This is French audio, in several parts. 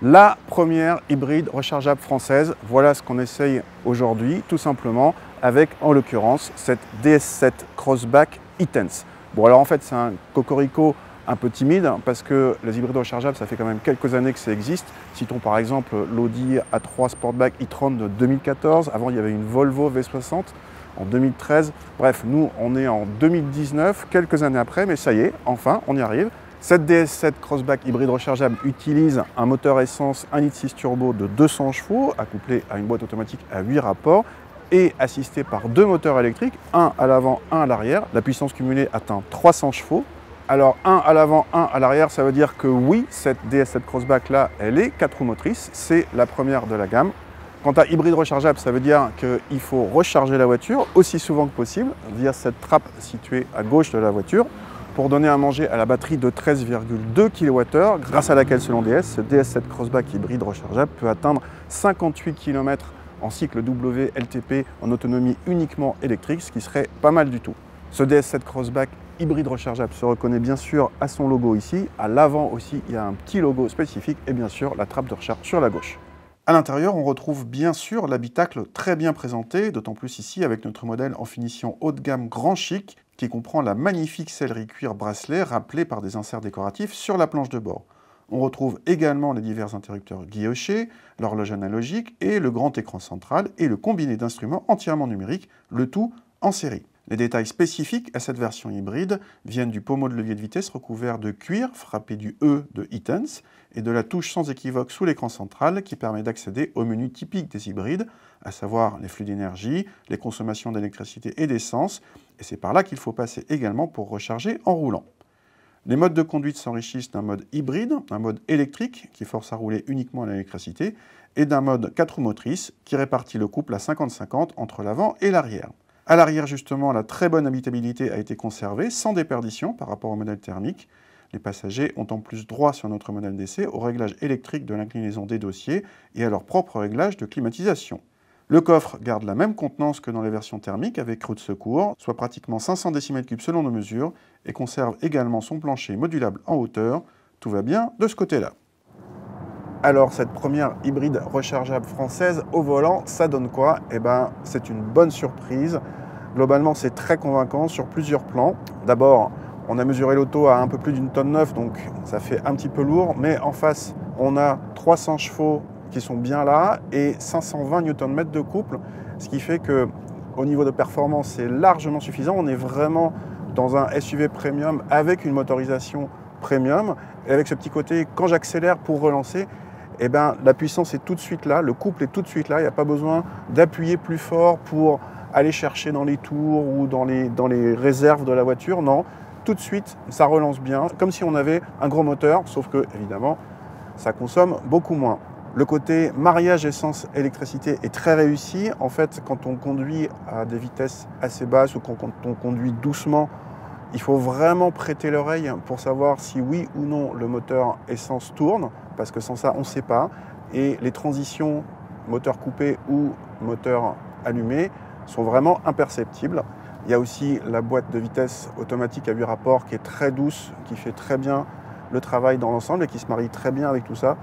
La première hybride rechargeable française, voilà ce qu'on essaye aujourd'hui, tout simplement, avec en l'occurrence cette DS7 Crossback e-Tense. Bon alors en fait c'est un cocorico un peu timide parce que les hybrides rechargeables ça fait quand même quelques années que ça existe. Citons par exemple l'Audi A3 Sportback e-tron de 2014, avant il y avait une Volvo V60 en 2013. Bref, nous on est en 2019, quelques années après, mais ça y est, enfin on y arrive. Cette DS7 Crossback hybride rechargeable utilise un moteur essence 1,6 litre turbo de 200 chevaux, accouplé à une boîte automatique à 8 rapports et assisté par deux moteurs électriques, un à l'avant, un à l'arrière. La puissance cumulée atteint 300 chevaux. Alors un à l'avant, un à l'arrière, ça veut dire que oui, cette DS7 Crossback là, elle est 4 roues motrices, c'est la première de la gamme. Quant à hybride rechargeable, ça veut dire qu'il faut recharger la voiture aussi souvent que possible via cette trappe située à gauche de la voiture, pour donner à manger à la batterie de 13,2 kWh, grâce à laquelle, selon DS, ce DS7 Crossback hybride rechargeable peut atteindre 58 km en cycle WLTP en autonomie uniquement électrique, ce qui serait pas mal du tout. Ce DS7 Crossback hybride rechargeable se reconnaît bien sûr à son logo ici. À l'avant aussi, il y a un petit logo spécifique et bien sûr la trappe de recharge sur la gauche. À l'intérieur, on retrouve bien sûr l'habitacle très bien présenté, d'autant plus ici avec notre modèle en finition haut de gamme grand chic, qui comprend la magnifique sellerie cuir bracelet rappelée par des inserts décoratifs sur la planche de bord. On retrouve également les divers interrupteurs guillochés, l'horloge analogique et le grand écran central et le combiné d'instruments entièrement numériques, le tout en série. Les détails spécifiques à cette version hybride viennent du pommeau de levier de vitesse recouvert de cuir frappé du E de e-Tense et de la touche sans équivoque sous l'écran central qui permet d'accéder au menu typique des hybrides, à savoir les flux d'énergie, les consommations d'électricité et d'essence, et c'est par là qu'il faut passer également pour recharger en roulant. Les modes de conduite s'enrichissent d'un mode hybride, un mode électrique qui force à rouler uniquement à l'électricité, et d'un mode 4 roues motrices qui répartit le couple à 50-50 entre l'avant et l'arrière. À l'arrière, justement, la très bonne habitabilité a été conservée, sans déperdition par rapport au modèle thermique. Les passagers ont en plus droit sur notre modèle d'essai au réglage électrique de l'inclinaison des dossiers et à leur propre réglage de climatisation. Le coffre garde la même contenance que dans les versions thermiques avec roue de secours, soit pratiquement 500 décimètres cubes selon nos mesures, et conserve également son plancher modulable en hauteur. Tout va bien de ce côté-là. Alors cette première hybride rechargeable française au volant, ça donne quoi? Eh bien c'est une bonne surprise. Globalement c'est très convaincant sur plusieurs plans. D'abord on a mesuré l'auto à un peu plus d'une tonne 9, donc ça fait un petit peu lourd, mais en face on a 300 chevaux qui sont bien là et 520 Nm de couple, ce qui fait que au niveau de performance c'est largement suffisant. On est vraiment dans un SUV premium avec une motorisation premium et avec ce petit côté quand j'accélère pour relancer, eh ben, la puissance est tout de suite là, le couple est tout de suite là, il n'y a pas besoin d'appuyer plus fort pour aller chercher dans les tours ou dans les réserves de la voiture, non, tout de suite ça relance bien, comme si on avait un gros moteur, sauf que évidemment ça consomme beaucoup moins. Le côté mariage essence-électricité est très réussi. En fait, quand on conduit à des vitesses assez basses ou quand on conduit doucement, il faut vraiment prêter l'oreille pour savoir si oui ou non le moteur essence tourne, parce que sans ça, on ne sait pas. Et les transitions moteur coupé ou moteur allumé sont vraiment imperceptibles. Il y a aussi la boîte de vitesse automatique à 8 rapports qui est très douce, qui fait très bien le travail dans l'ensemble et qui se marie très bien avec tout ça.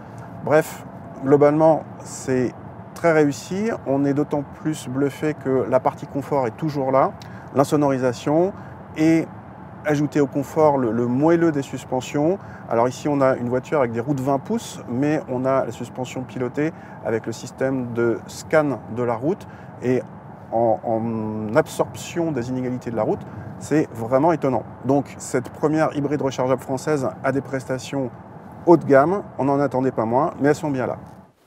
Bref, globalement, c'est très réussi. On est d'autant plus bluffé que la partie confort est toujours là. L'insonorisation et ajouter au confort le moelleux des suspensions. Alors ici on a une voiture avec des roues de 20 pouces, mais on a la suspension pilotée avec le système de scan de la route et en absorption des inégalités de la route, c'est vraiment étonnant. Donc cette première hybride rechargeable française a des prestations haut de gamme, on n'en attendait pas moins, mais elles sont bien là.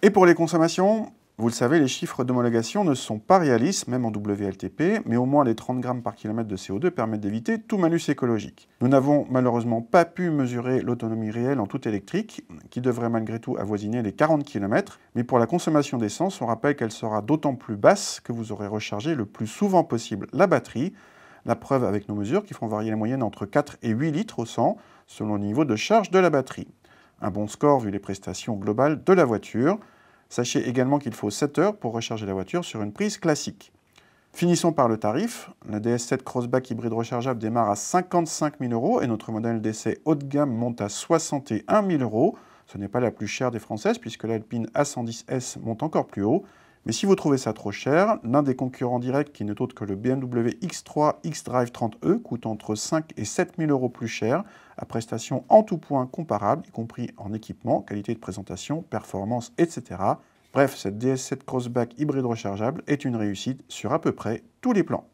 Et pour les consommations, vous le savez, les chiffres d'homologation ne sont pas réalistes, même en WLTP, mais au moins les 30 grammes par kilomètre de CO2 permettent d'éviter tout malus écologique. Nous n'avons malheureusement pas pu mesurer l'autonomie réelle en tout électrique, qui devrait malgré tout avoisiner les 40 km, mais pour la consommation d'essence, on rappelle qu'elle sera d'autant plus basse que vous aurez rechargé le plus souvent possible la batterie, la preuve avec nos mesures qui font varier la moyenne entre 4 et 8 litres au 100, selon le niveau de charge de la batterie. Un bon score vu les prestations globales de la voiture. Sachez également qu'il faut 7 heures pour recharger la voiture sur une prise classique. Finissons par le tarif. La DS7 Crossback hybride rechargeable démarre à 55 000 € et notre modèle d'essai haut de gamme monte à 61 000 €, Ce n'est pas la plus chère des françaises puisque l'Alpine A110S monte encore plus haut. Mais si vous trouvez ça trop cher, l'un des concurrents directs qui n'est autre que le BMW X3 xDrive 30e coûte entre 5 et 7 000 € plus cher, à prestations en tout point comparables, y compris en équipement, qualité de présentation, performance, etc. Bref, cette DS7 Crossback hybride rechargeable est une réussite sur à peu près tous les plans.